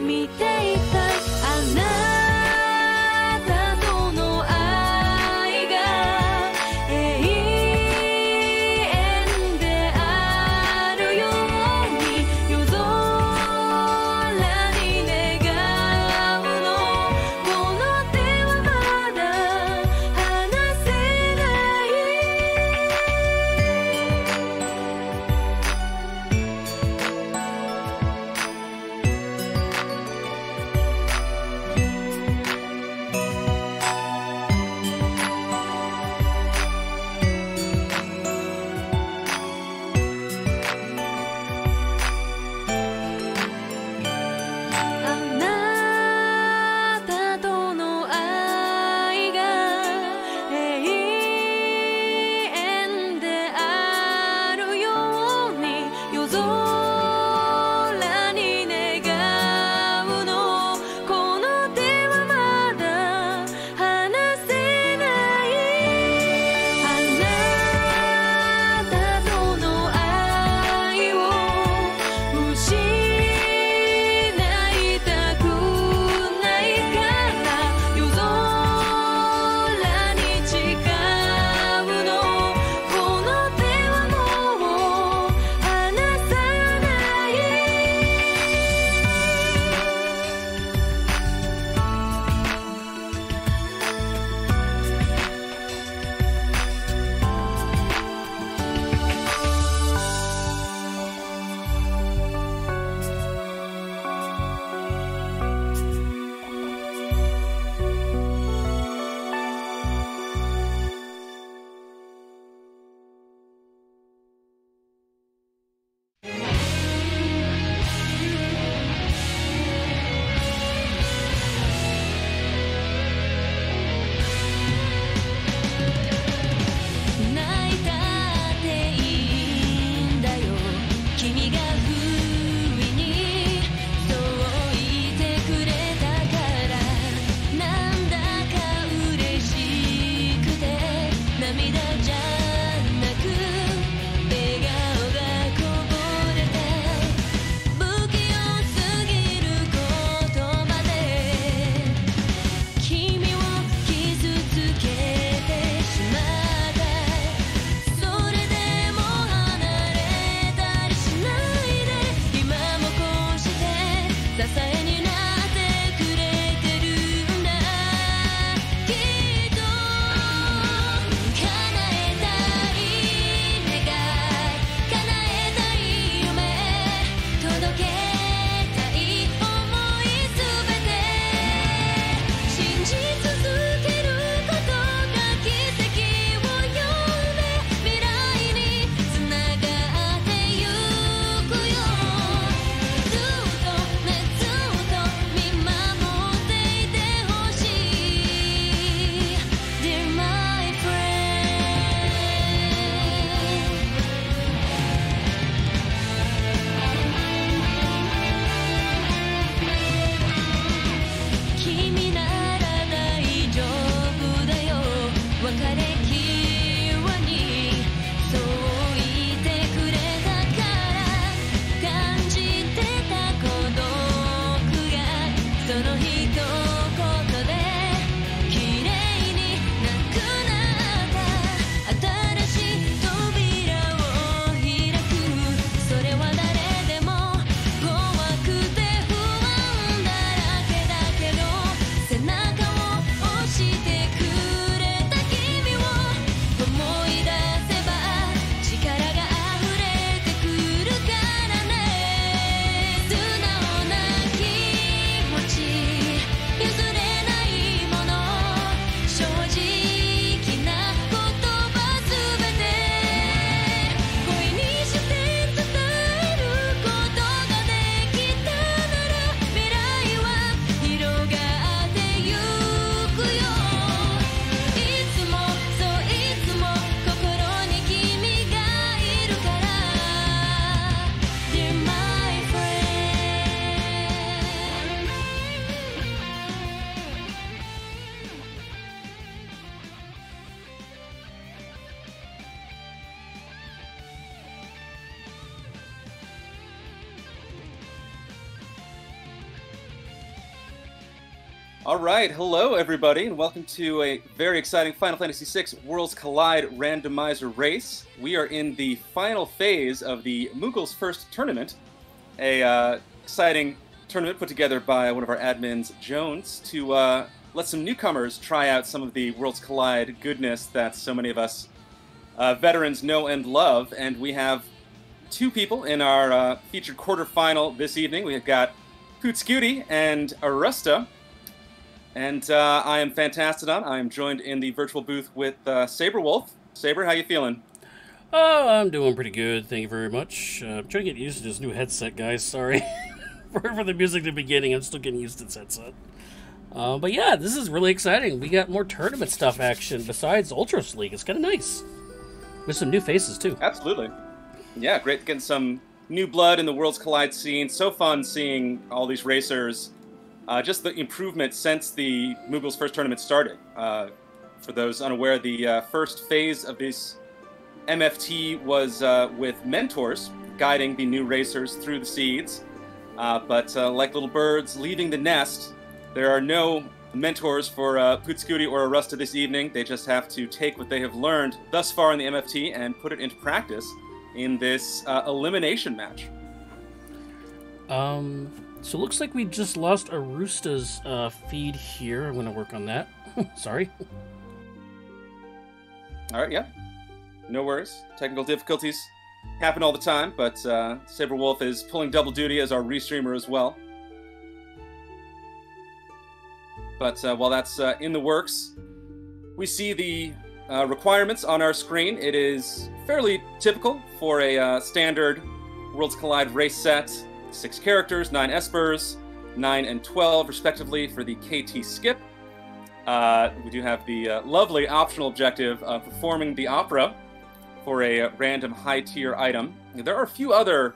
「All right, hello everybody, and welcome to a very exciting Final Fantasy VI Worlds Collide randomizer race. We are in the final phase of the Moogles first tournament, a exciting tournament put together by one of our admins, Jones, to let some newcomers try out some of the Worlds Collide goodness that so many of us veterans know and love. And we have two people in our featured quarterfinal this evening. We've got Pootskootie and Arusta. And I am Fantastodon. I am joined in the virtual booth with Saber Wolf. Saber, how you feeling? Oh, I'm doing pretty good, thank you very much. I'm trying to get used to this new headset, guys. Sorry for the music at the beginning. I'm still getting used to this headset. But yeah, this is really exciting. We got more tournament stuff action besides Ultras League. It's kind of nice. With some new faces, too. Absolutely. Yeah, great getting some new blood in the Worlds Collide scene. So fun seeing all these racers. Just the improvement since the Moogles first tournament started. For those unaware, the first phase of this MFT was with mentors guiding the new racers through the seeds. But like little birds leaving the nest, there are no mentors for Pootskootie or Arusta this evening. They just have to take what they have learned thus far in the MFT and put it into practice in this elimination match. So it looks like we just lost Arusta's feed here. I'm going to work on that. Sorry. All right, yeah. No worries. Technical difficulties happen all the time, but Saber Wolf is pulling double duty as our restreamer as well. But while that's in the works, we see the requirements on our screen. It is fairly typical for a standard Worlds Collide race set. 6 characters, 9 espers, 9 and 12 respectively for the KT skip. We do have the lovely optional objective of performing the opera for a random high-tier item. There are a few other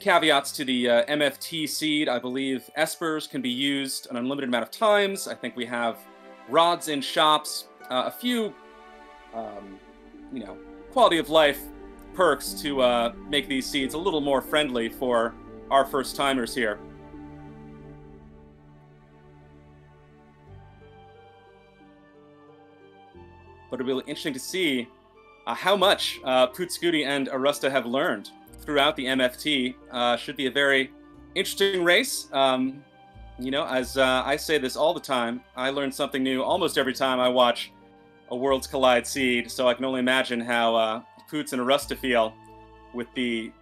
caveats to the MFT seed. I believe espers can be used an unlimited amount of times. I think we have rods in shops, a few, quality of life perks to make these seeds a little more friendly for our first-timers here. But it'll be really interesting to see how much Pootskootie and Arusta have learned throughout the MFT. Should be a very interesting race. As I say this all the time, I learn something new almost every time I watch a Worlds Collide seed, so I can only imagine how Poots and Arusta feel with the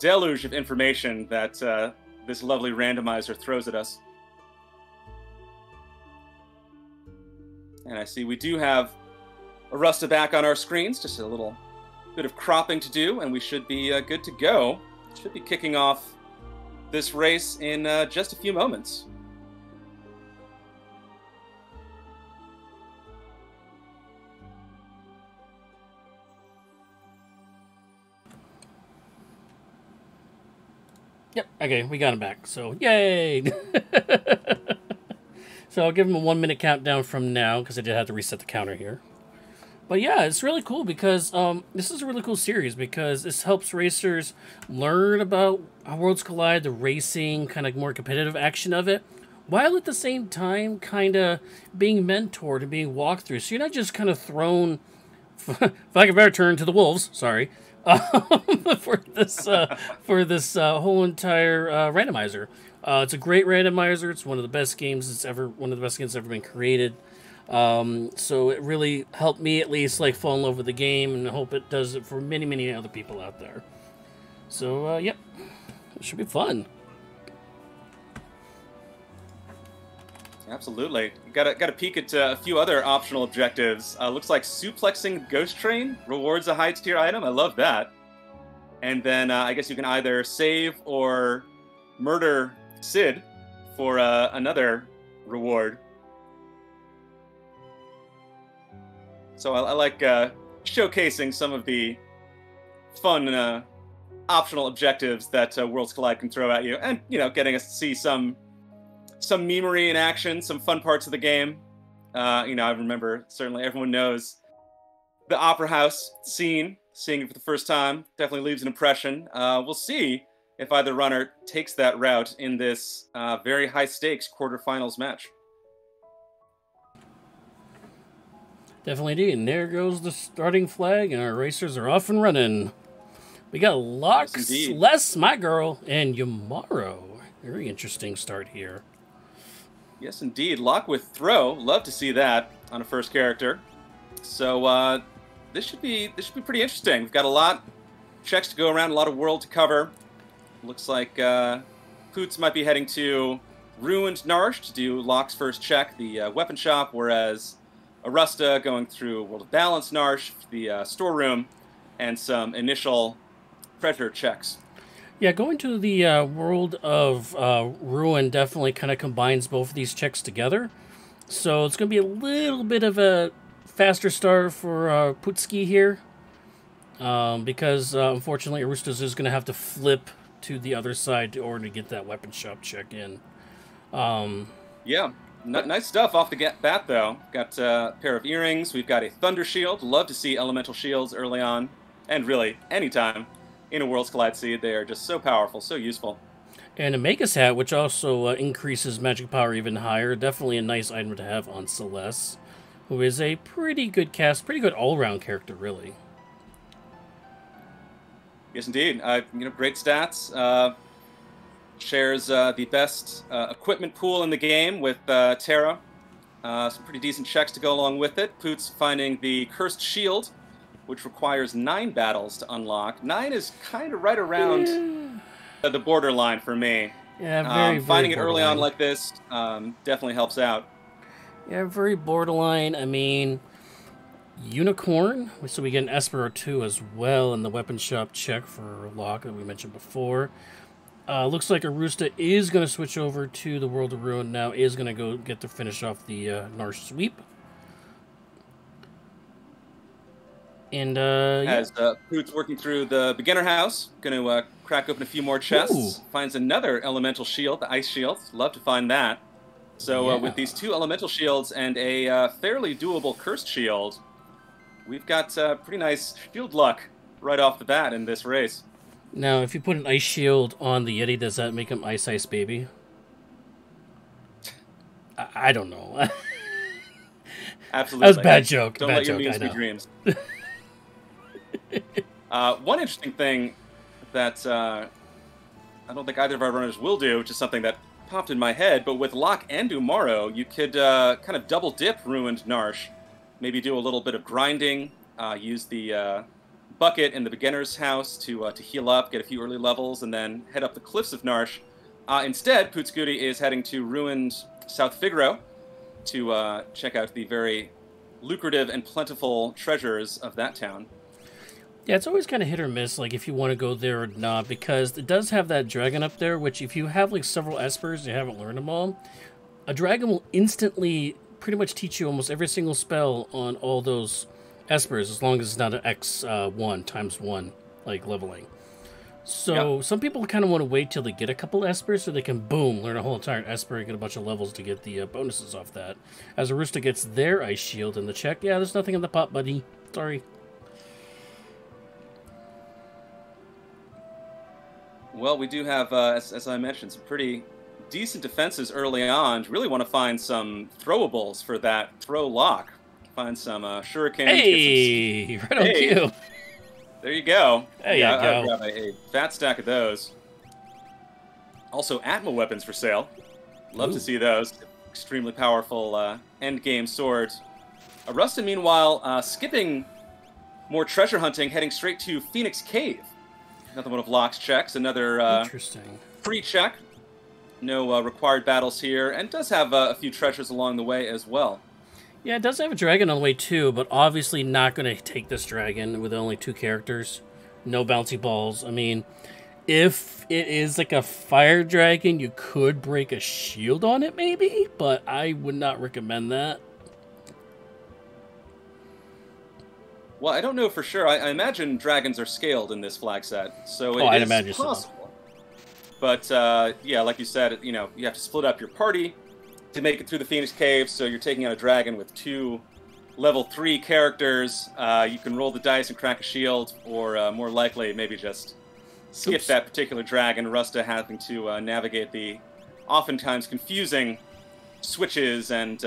deluge of information that this lovely randomizer throws at us. And I see we do have Arusta back on our screens, just a little bit of cropping to do, and we should be good to go. Should be kicking off this race in just a few moments. Yep, okay, we got him back, so yay! So I'll give him a 1-minute countdown from now, because I did have to reset the counter here. But yeah, it's really cool because this is a really cool series because this helps racers learn about Worlds Collide, the racing, kind of more competitive action of it, while at the same time kind of being mentored and being walked through. So you're not just kind of thrown, if I could better turn to the wolves, sorry, for this whole entire randomizer. It's a great randomizer. It's one of the best games that's ever been created. So it really helped me at least fall in love with the game, and I hope it does it for many other people out there. So yep, it should be fun. Absolutely. Got a peek at a few other optional objectives. Looks like suplexing Ghost Train rewards a high tier item. I love that. And then I guess you can either save or murder Sid for another reward. So I like showcasing some of the fun optional objectives that Worlds Collide can throw at you, and getting us to see some memery in action, some fun parts of the game. I remember, certainly everyone knows the Opera House scene. Seeing it for the first time definitely leaves an impression. We'll see if either runner takes that route in this very high-stakes quarterfinals match. Definitely indeed. And there goes the starting flag, and our racers are off and running. We got Lux, Yes, Les, my girl, and Yamaro. Very interesting start here. Yes, indeed. Lock with throw. Love to see that on a first character. So this should be pretty interesting. We've got a lot of checks to go around, a lot of world to cover. Looks like Poots might be heading to Ruined Narsh to do Lock's first check, the weapon shop, whereas Arusta going through World of Balance Narsh, the storeroom, and some initial treasure checks. Yeah, going to the World of Ruin definitely kind of combines both of these checks together. So it's going to be a little bit of a faster start for Pootskootie here. Because unfortunately Arusta is going to have to flip to the other side in order to get that weapon shop check in. Yeah. Nice stuff off the bat, though. Got a pair of earrings. We've got a Thunder Shield. Love to see elemental shields early on. And really, anytime in a Worlds Collide seed. They are just so powerful, so useful. And a Magus Hat, which also increases magic power even higher. Definitely a nice item to have on Celeste, who is a pretty good cast, pretty good all-around character, really. Yes, indeed. Great stats. Shares the best equipment pool in the game with Terra. Some pretty decent checks to go along with it. Poots finding the Cursed Shield, which requires 9 battles to unlock. 9 is kind of right around the borderline for me. Yeah, very finding it borderline. early on like this definitely helps out. Yeah, very borderline. I mean, Unicorn, so we get an Esper or 2 as well in the weapon shop check for Locke that we mentioned before. Looks like Arusta is going to switch over to the World of Ruin now, is going to go get to finish off the Narsh sweep. And, As Poots working through the beginner house, going to crack open a few more chests. Ooh. Finds another elemental shield, the ice shield. Love to find that. So with these 2 elemental shields and a fairly doable cursed shield, we've got pretty nice shield luck right off the bat in this race. Now, if you put an ice shield on the Yeti, does that make him Ice Baby? I don't know. Absolutely. That was a bad joke. Don't bad let your joke, memes be dreams. One interesting thing that I don't think either of our runners will do, which is something that popped in my head, but with Locke and Umaro, you could kind of double dip Ruined Narsh. Maybe do a little bit of grinding, use the bucket in the beginner's house to heal up, get a few early levels, and then head up the cliffs of Narsh. Instead, Pootskootie is heading to Ruined South Figaro to check out the very lucrative and plentiful treasures of that town. Yeah, it's always kind of hit or miss, like, if you want to go there or not, because it does have that dragon up there, which if you have, like, several espers and you haven't learned them all, a dragon will instantly pretty much teach you almost every single spell on all those espers, as long as it's not an X1 times 1, like, leveling. So some people kind of want to wait till they get a couple espers so they can, boom, learn a whole entire esper and get a bunch of levels to get the bonuses off that. As Arusta gets their ice shield in the check, yeah, there's nothing in the pot, buddy. Sorry. Well, we do have, as I mentioned, some pretty decent defenses early on. Really want to find some throwables for that throw lock. Find some shurikens. Hey, right on cue. There you go. There you go. I'll grab a fat stack of those. Also, Atma weapons for sale. Love to see those. Extremely powerful endgame swords. Arusta, meanwhile, skipping more treasure hunting, heading straight to Phoenix Cave. Another one of Locke's checks. Another Interesting. Free check. No required battles here, and does have a few treasures along the way as well. Yeah, it does have a dragon on the way too, but obviously not going to take this dragon with only 2 characters. No bouncy balls. I mean, if it is like a fire dragon, you could break a shield on it maybe, but I would not recommend that. Well, I don't know for sure. I imagine dragons are scaled in this flag set, so I'd it imagine is so. possible. But yeah, like you said, you have to split up your party to make it through the Phoenix Cave. So you're taking out a dragon with 2 level 3 characters. You can roll the dice and crack a shield, or more likely, maybe just skip Oops. that particular dragon, Arusta having to navigate the oftentimes confusing switches and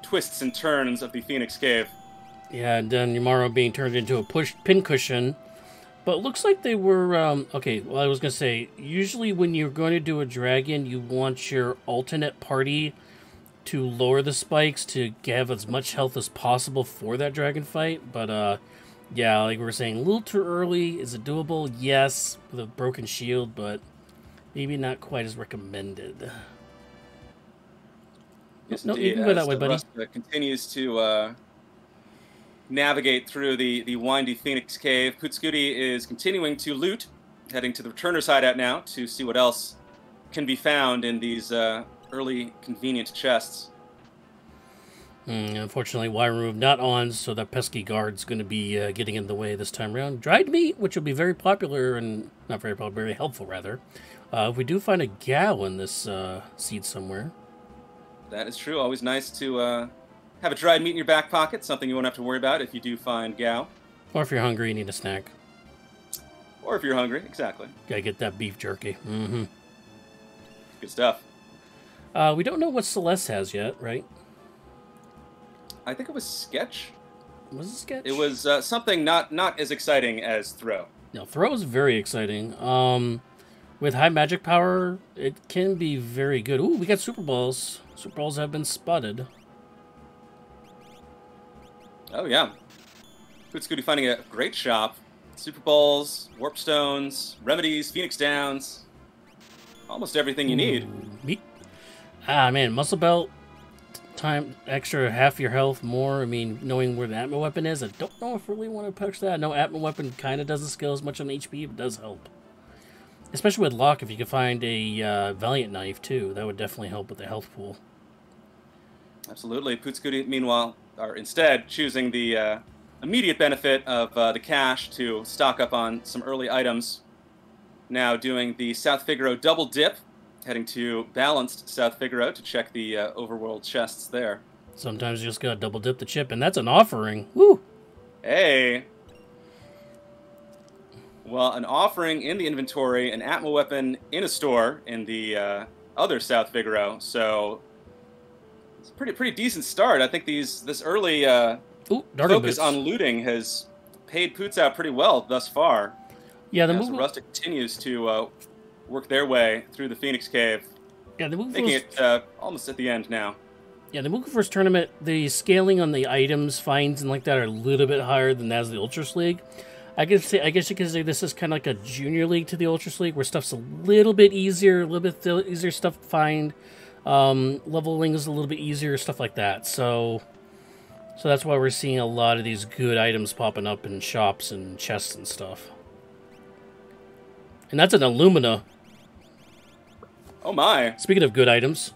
twists and turns of the Phoenix Cave. Yeah, and then Yamaro being turned into a pincushion. But it looks like they were, okay, well, I was going to say, usually when you're going to do a dragon, you want your alternate party to lower the spikes to have as much health as possible for that dragon fight. But, yeah, like we were saying, a little too early. Is it doable? Yes, with a broken shield, but maybe not quite as recommended. Yes, No, indeed. you can go that way, buddy. Arusta continues to navigate through the windy Phoenix Cave. Pootskootie is continuing to loot, heading to the returner's hideout now to see what else can be found in these early convenient chests. Unfortunately, wire move not on, so that pesky guard's going to be getting in the way this time around. Dried meat, which will be very popular and not very popular, very helpful rather. If we do find a gal in this seed somewhere. That is true. Always nice to have a dried meat in your back pocket, something you won't have to worry about if you do find Gao. Or if you're hungry, you need a snack. Or if you're hungry, exactly. Gotta get that beef jerky. Mm-hmm. Good stuff. We don't know what Celeste has yet, right? I think it was Sketch. Was it Sketch? It was something not as exciting as Throw. No, Throw is very exciting. With high magic power, it can be very good. Ooh, we got Super Balls. Super Balls have been spotted. Oh, yeah. Pootskootie finding a great shop. Super Balls, Warp Stones, Remedies, Phoenix Downs. Almost everything you need. Meat. Ah, man, Muscle Belt, time extra half your health more. I mean, knowing where the Atma Weapon is, I don't know if I really want to push that. I know Atma Weapon kind of doesn't scale as much on HP, but it does help. Especially with Locke, if you could find a Valiant Knife, too. That would definitely help with the health pool. Absolutely. Pootskootie, meanwhile, are instead choosing the immediate benefit of the cash to stock up on some early items. Now doing the South Figaro double dip, heading to balanced South Figaro to check the overworld chests there. Sometimes you just gotta double dip the chip, and that's an offering. Woo! Hey! Well, an offering in the inventory, an Atma weapon in a store in the other South Figaro, so it's a pretty decent start. I think this early focus on looting has paid Poots out pretty well thus far. Yeah, the As Arusta continues to work their way through the Phoenix Cave, making it almost at the end now. Yeah, the Moogle First Tournament, the scaling on the items, finds, and like that are a little bit higher than that of the Ultras League. I guess you could say this is kind of like a junior league to the Ultras League, where stuff's a little bit easier, a little bit easier stuff to find. Leveling is a little bit easier, stuff like that. So that's why we're seeing a lot of these good items popping up in shops and chests and stuff. And that's an Illumina. Oh my! Speaking of good items.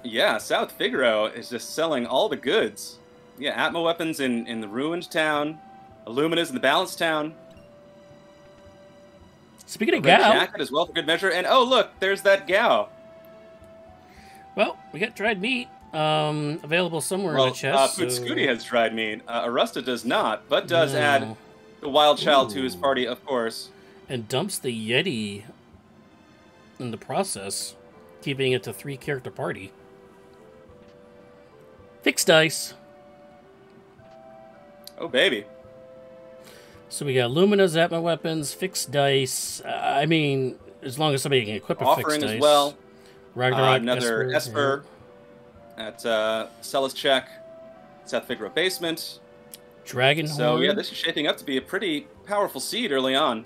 Yeah, South Figaro is just selling all the goods. Yeah, Atma weapons in the ruined town, Illuminas in the balanced town. Speaking of Red Gao, jacket as well for good measure, and oh look, there's that Gao. Well, we got dried meat available somewhere in the chest. Pootskootie has dried meat. Arusta does not, but does add the wild child to his party, of course. And dumps the Yeti in the process, keeping it to 3-character party. Fixed dice. Oh, baby. So we got Lumina's Atma weapons, fixed dice. I mean, as long as somebody can equip a fixed dice. Offering as well. Ragnarok, another Esper at Celis check. South Figaro basement. Dragon So Horn. yeah, this is shaping up to be a pretty powerful seed early on.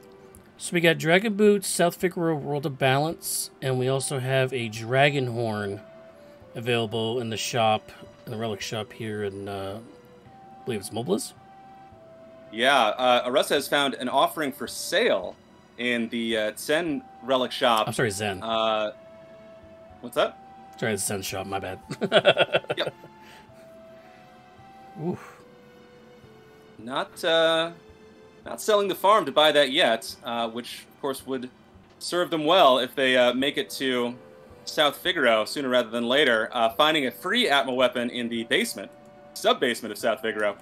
So we got Dragon Boots, South Figaro World of Balance, and we also have a Dragon Horn available in the shop, in the relic shop here in, I believe it's Moogles. Yeah, Arusta has found an offering for sale in the Zen relic shop. I'm sorry, Zen. What's that? Sorry, it's Zen shop, my bad. Yep. Oof. Not selling the farm to buy that yet, which of course would serve them well if they make it to South Figaro sooner rather than later. Finding a free Atma weapon in the basement, sub-basement of South Figaro.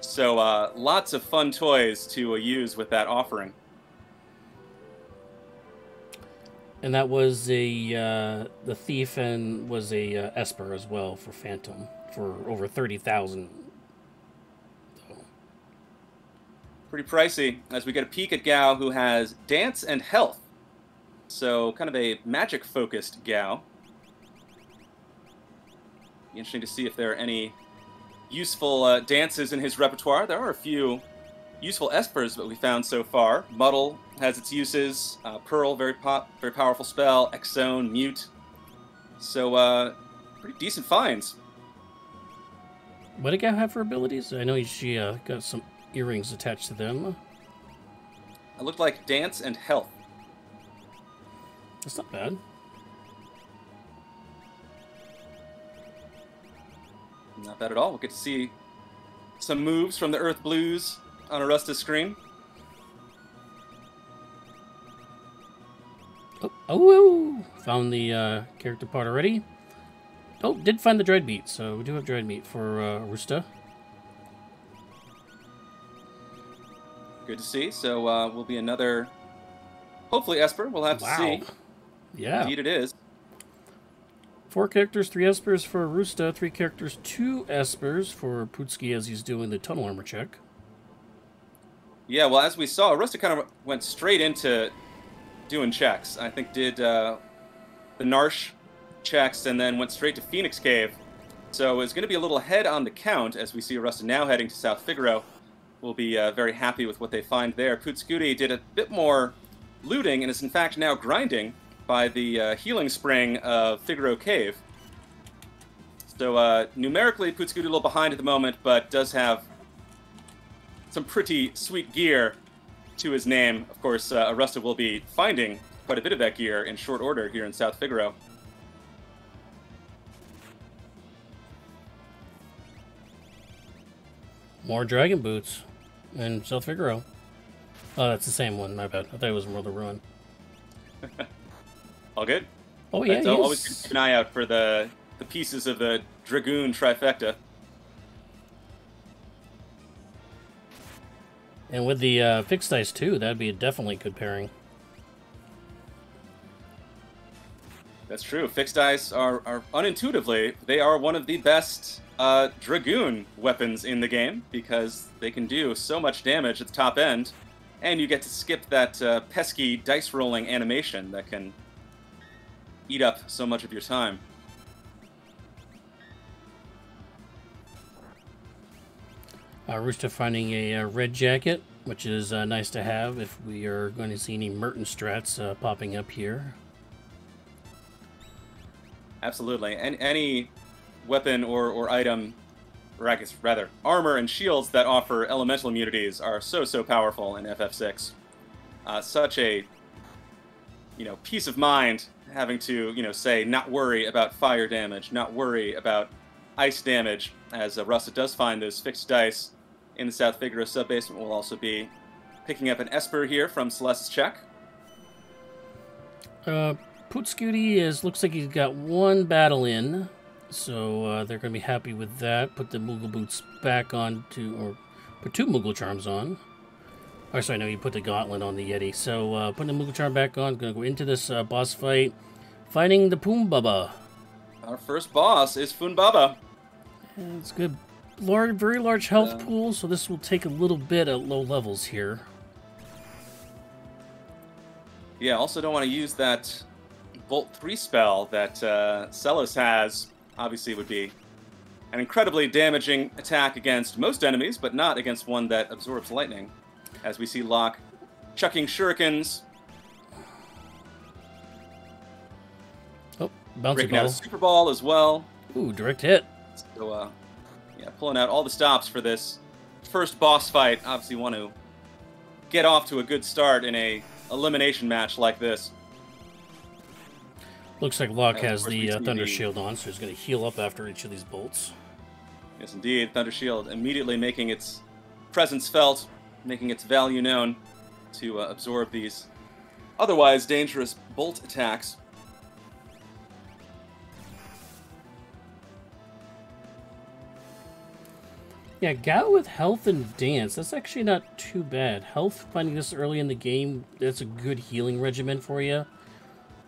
So lots of fun toys to use with that offering. And that was the thief and was a Esper as well for Phantom for over 30,000. Pretty pricey, as we get a peek at Gao, who has Dance and Health. So kind of a magic-focused Gao. Be interesting to see if there are any useful dances in his repertoire. There are a few useful Espers that we found so far. Muddle has its uses. Pearl, very powerful spell. Exone, Mute. So pretty decent finds. What did Gao have for abilities? I know she got some earrings attached to them. It looked like Dance and Health. That's not bad. Not bad at all. We'll get to see some moves from the Earth Blues on Arusta's screen. Oh, found the character part already. Oh, did find the dried meat, so we do have dried meat for Arusta. Good to see. So will be another, hopefully Esper. We'll have to see. Yeah. Indeed it is. 4 characters, 3 Espers for Arusta, 3 characters, 2 Espers for Pootskootie as he's doing the tunnel armor check. Yeah, well, as we saw, Arusta kind of went straight into doing checks. I think did the Narsh checks and then went straight to Phoenix Cave. So it's going to be a little ahead on the count as we see Arusta now heading to South Figaro. We'll be very happy with what they find there. Pootskootie did a bit more looting and is in fact now grinding by the healing spring of Figaro Cave. So numerically, Pootskootie a little behind at the moment, but does have some pretty sweet gear to his name. Of course, Arusta will be finding quite a bit of that gear in short order here in South Figaro. More dragon boots in South Figaro. Oh, that's the same one. My bad. I thought it was World of Ruin. All good? Oh, yeah, so always keep an eye out for the pieces of the Dragoon trifecta. And with the fixed dice, too, that'd be a definitely good pairing. That's true. Fixed dice are unintuitively, they are one of the best Dragoon weapons in the game because they can do so much damage at the top end, and you get to skip that pesky dice rolling animation that can eat up so much of your time. Arusta finding a red jacket, which is nice to have if we are going to see any Merton strats popping up here. Absolutely. And any weapon or item, or I guess rather, armor and shields that offer elemental immunities are so powerful in FF6. Such a, peace of mind having to, say, not worry about fire damage, not worry about ice damage, as Arusta does find those fixed dice in the South Figaro sub-basement. We'll also be picking up an Esper here from Celeste's check. Pootskootie looks like he's got 1 battle in, so they're going to be happy with that. Put the Moogle boots back on or put 2 Moogle charms on. Oh, sorry, no, you put the gauntlet on the Yeti. So putting the Moogle charm back on, going to go into this boss fight, fighting the Poombaba. Our first boss is Funbaba. And it's good. Very large health pool, so this will take a little bit at low levels here. Yeah, also don't want to use that Bolt 3 spell that Celos has. Obviously would be an incredibly damaging attack against most enemies, but not against one that absorbs lightning. As we see Locke chucking shurikens. Oh, bouncy breaking ball. out a super ball as well. Ooh, direct hit. So, yeah, pulling out all the stops for this first boss fight. Obviously want to get off to a good start in a elimination match like this. Looks like Locke has the Thunder Shield on, so he's going to heal up after each of these bolts. Yes, indeed. Thunder Shield immediately making its presence felt, making its value known to absorb these otherwise dangerous bolt attacks. Yeah, Gao with health and dance, that's actually not too bad. Health, finding this early in the game, that's a good healing regimen for you.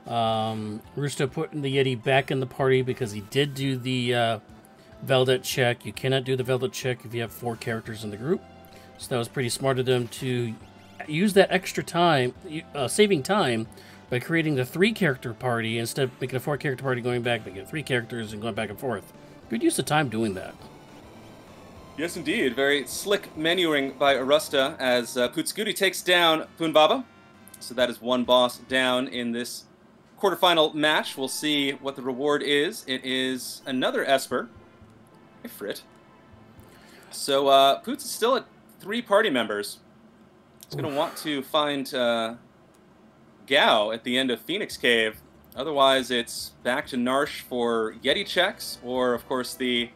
Arusta putting the Yeti back in the party because he did do the Veldet check. You cannot do the Veldet check if you have 4 characters in the group. So that was pretty smart of them to use that extra time, saving time, by creating the 3-character party instead of making a 4-character party going back, making it 3 characters and going back and forth. Good use of time doing that. Yes, indeed. Very slick menuing by Arusta as Pootskootie takes down Poonbaba. So that is 1 boss down in this quarterfinal match. We'll see what the reward is. It is another Esper. Hey, Frit. So Poots is still at 3 party members. He's going to want to find Gao at the end of Phoenix Cave. Otherwise, it's back to Narsh for Yeti checks, or, of course, the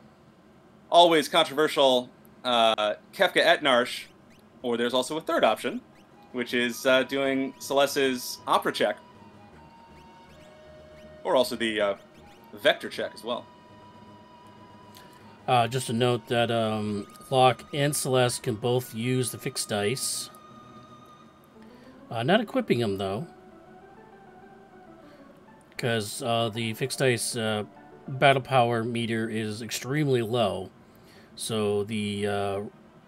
always controversial Kefka at Narsh, or there's also a third option, which is doing Celeste's Opera check. Or also the Vector check as well. Just a note that Locke and Celeste can both use the fixed dice. Not equipping them, though. Because the fixed dice battle power meter is extremely low. So the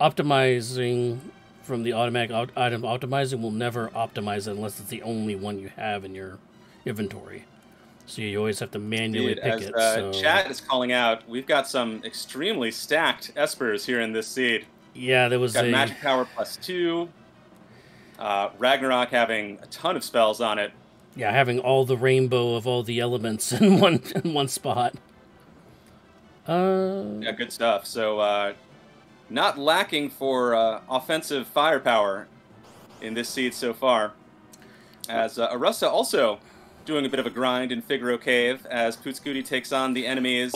optimizing from the automatic item optimizing will never optimize it unless it's the only one you have in your inventory. So you always have to manually pick it. So chat is calling out, we've got some extremely stacked Espers here in this seed. Yeah, there was got magic power +2. Ragnarok having a ton of spells on it. Yeah, having all the rainbow of all the elements in one spot. Yeah, good stuff. So, not lacking for offensive firepower in this seed so far. As Arusta also doing a bit of a grind in Figaro Cave as Pootskootie takes on the enemies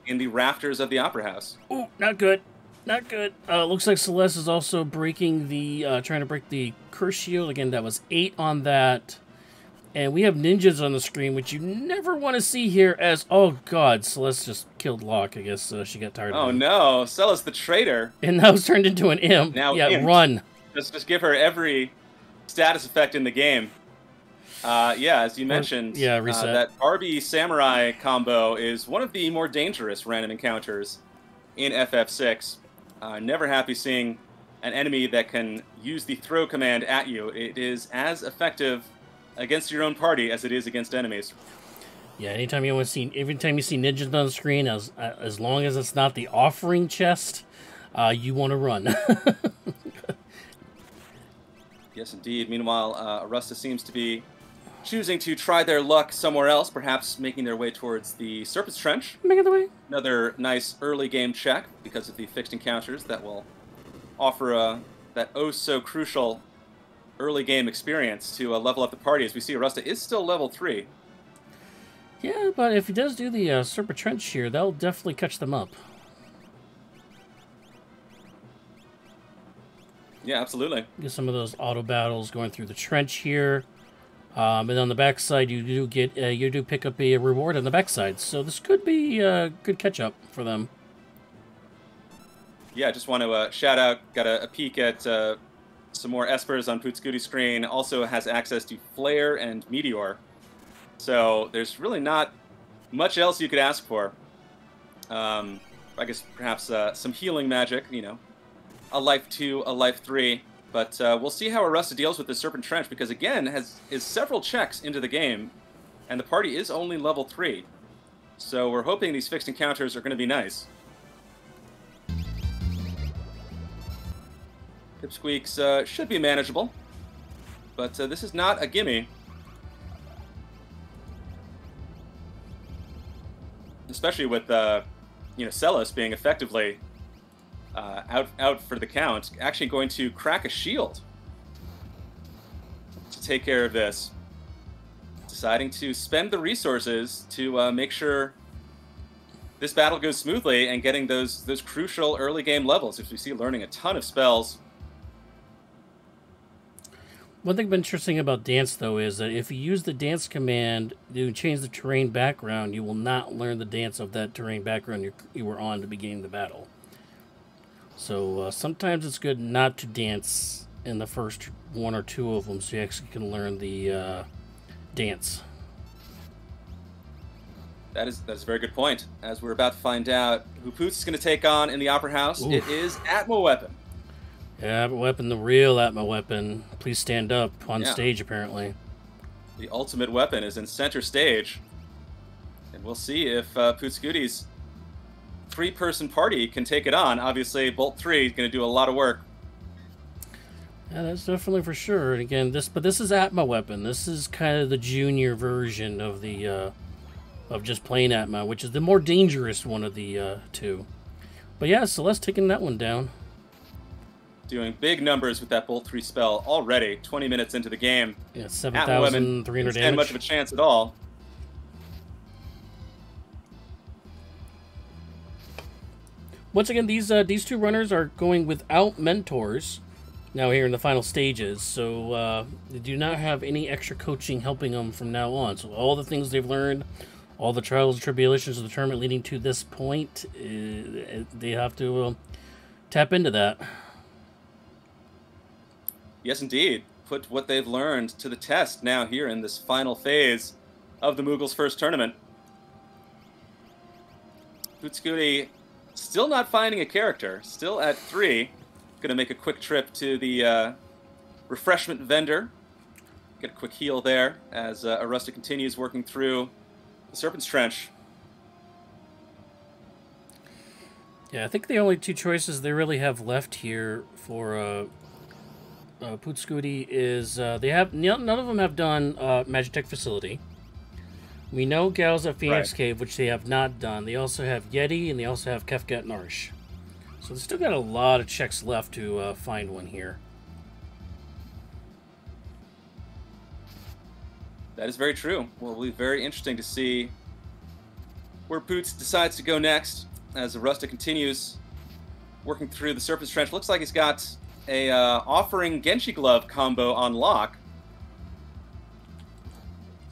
in the rafters of the Opera House. Oh, not good. Not good. Looks like Celeste is also breaking the, trying to break the curse shield. Again, that was 8 on that. And we have ninjas on the screen, which you never want to see here as, oh god, Celeste just killed Locke. I guess she got tired of him. Oh no, Celeste the traitor. And now it's turned into an imp. Now yeah, imp. Run. Just give her every status effect in the game. Yeah, as you mentioned, reset. That Barbie Samurai combo is one of the more dangerous random encounters in FF6. Never happy seeing an enemy that can use the throw command at you. It is as effective against your own party as it is against enemies. Yeah, every time you see ninjas on the screen, as long as it's not the offering chest, you want to run. Yes, indeed. Meanwhile, Arusta seems to be choosing to try their luck somewhere else, perhaps making their way towards the Serpent's Trench. Making the way. Another nice early game check because of the fixed encounters that will offer that oh-so-crucial early game experience to level up the party. As we see, Arusta is still level 3. Yeah, but if he does do the Serpent Trench here, that'll definitely catch them up. Yeah, absolutely. Get some of those auto battles going through the trench here. And on the backside, you do pick up a reward on the backside. So this could be a good catch-up for them. Yeah, I just want to shout out, got a peek at some more Espers on Pootskootie's screen. Also has access to Flare and Meteor. So there's really not much else you could ask for. I guess perhaps some healing magic, you know. A life 2, a life 3. But we'll see how Arusta deals with the Serpent Trench, because again, is several checks into the game, and the party is only level 3. So we're hoping these fixed encounters are going to be nice. Pipsqueaks should be manageable, but this is not a gimme. Especially with, Celos being effectively out for the count, actually going to crack a shield to take care of this. Deciding to spend the resources to make sure this battle goes smoothly and getting those crucial early game levels, as we see learning a ton of spells. One thing interesting about dance, though, is that if you use the dance command to change the terrain background, you will not learn the dance of that terrain background you were on to beginning the battle. So sometimes it's good not to dance in the first one or two of them, so you actually can learn the dance. That's a very good point. As we're about to find out who Poots is going to take on in the Opera House, Oof. It is Atma Weapon. Atma Weapon, the real Atma Weapon. Please stand up on stage, apparently. The ultimate weapon is in center stage. And we'll see if Pootskootie's three-person party can take it on. Obviously, Bolt 3 is going to do a lot of work. Yeah, that's definitely for sure. And again, this is Atma Weapon. This is kind of the junior version of the of just plain Atma, which is the more dangerous one of the two. But yeah, Celeste taking that one down. Doing big numbers with that Bolt 3 spell already, 20 minutes into the game. Yeah, 7,300 damage. Not much of a chance at all. Once again, these two runners are going without mentors now here in the final stages, so they do not have any extra coaching helping them from now on. So all the things they've learned, all the trials and tribulations of the tournament leading to this point, they have to tap into that. Yes, indeed. Put what they've learned to the test now here in this final phase of the Moogles' first tournament. Pootskootie still not finding a character, still at 3. Gonna make a quick trip to the refreshment vendor. Get a quick heal there as Arusta continues working through the Serpent's Trench. Yeah, I think the only two choices they really have left here for Pootskootie is they have none of them have done Magitech Facility. We know Gals at Phoenix Cave, which they have not done. They also have Yeti, and they also have Kefkat Narsh. So they still got a lot of checks left to find one here. That is very true. Well, it'll be very interesting to see where Poots decides to go next as Arusta continues working through the Serpent's Trench. Looks like he's got a offering Genshi Glove combo on lock.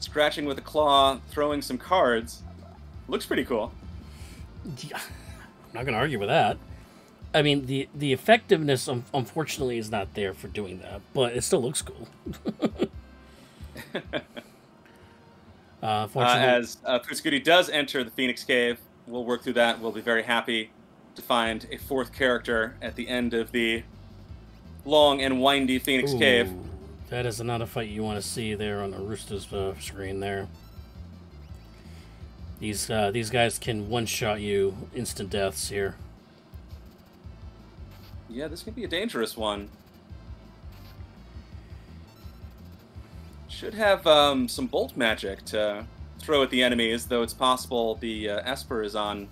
Scratching with a claw, throwing some cards. Looks pretty cool. Yeah, I'm not going to argue with that. I mean, the effectiveness, unfortunately, is not there for doing that, but it still looks cool. As Pootskootie does enter the Phoenix Cave, we'll work through that. We'll be very happy to find a fourth character at the end of the long and windy Phoenix Cave. That is not a fight you want to see there on Arusta's screen there. These guys can one-shot you, instant deaths here. Yeah, this could be a dangerous one. Should have some bolt magic to throw at the enemies, though it's possible the Esper is on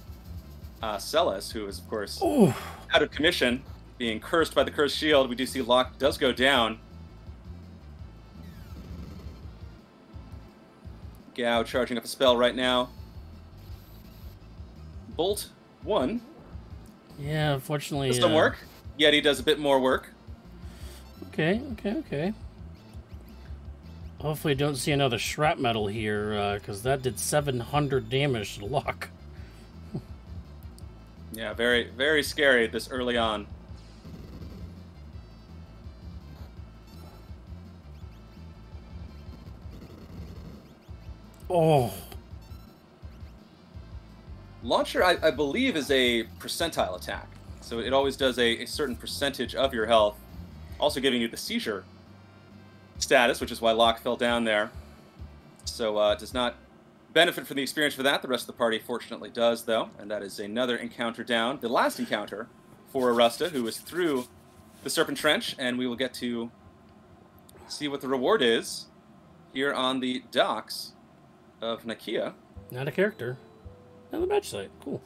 Celes, who is, of course, out of commission, being cursed by the cursed shield. We do see Locke does go down. Gao charging up a spell right now. Bolt 1. Yeah, unfortunately... Does some work. Yeti does a bit more work. Okay. Hopefully don't see another shrapnel here, because that did 700 damage to Locke. Yeah, very, very scary this early on. Oh. Launcher, I believe, is a percentile attack. So it always does a certain percentage of your health. Also giving you the seizure status, which is why Locke fell down there. So it does not benefit from the experience for that. The rest of the party fortunately does, though. And that is another encounter down. The last encounter for Arusta, who is through the Serpent Trench. And we will get to see what the reward is here on the docks of Nakia. Not a character. Not the match site. Cool.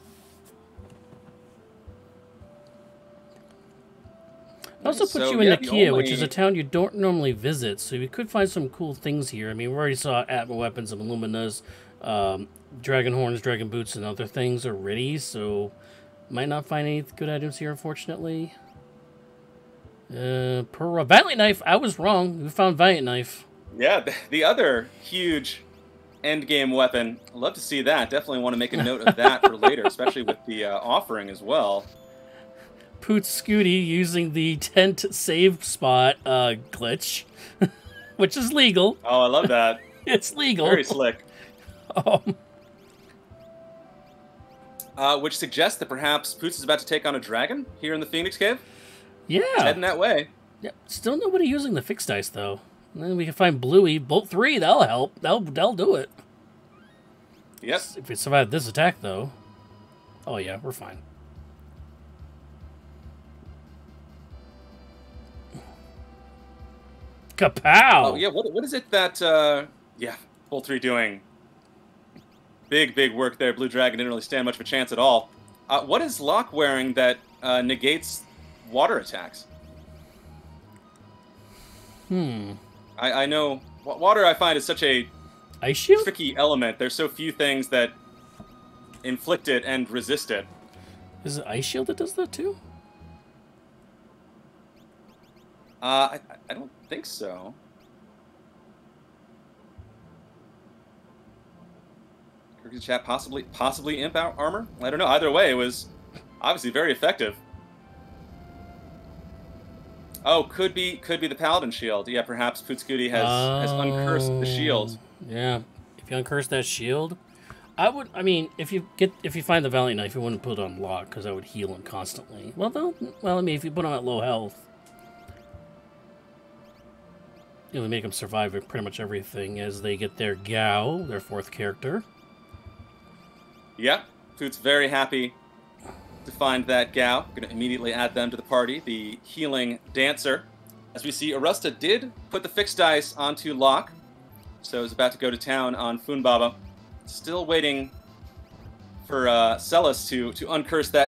It also puts you in Nakia, which is a town you don't normally visit, so you could find some cool things here. I mean, we already saw Atma Weapons and Illuminas, Dragon Horns, Dragon Boots, and other things already, so might not find any good items here, unfortunately. Valiant Knife, I was wrong. We found Valiant Knife. Yeah, the other huge endgame weapon. I'd love to see that. Definitely want to make a note of that for later, especially with the offering as well. Pootskootie using the tent save spot glitch, which is legal. Oh, I love that. It's legal. Very slick. Um, Which suggests that perhaps Poots is about to take on a dragon here in the Phoenix Cave. yeah. It's heading that way. Yeah. Still nobody using the fixed dice, though. And then we can find Bluey. Bolt 3, that'll help. That'll do it. Yep. If we survive this attack, though. Oh, yeah, we're fine. Kapow! Oh, yeah, what is it that, yeah, Bolt 3 doing? Big work there. Blue Dragon didn't really stand much of a chance at all. What is Locke wearing that negates water attacks? I know water I find is such a Ice shield? tricky element. There's so few things that inflict it and resist it. Is it Ice Shield that does that too? I don't think so. Kirky's chat, possibly imp armor? I don't know. Either way, it was obviously very effective. Oh, could be the Paladin shield. Yeah, perhaps Pootskootie has uncursed the shield. Yeah, if you uncurse that shield, I mean, if you find the Valiant Knife, you wouldn't put it on Locke because that would heal him constantly. Well, I mean, if you put him at low health, it would make him survive pretty much everything as they get their Gao, their 4th character. Yeah, Poot's very happy to find that Gao. Going to immediately add them to the party. The healing dancer. As we see, Arusta did put the fixed dice onto Locke, so is about to go to town on Funbaba. Still waiting for Celis to uncurse that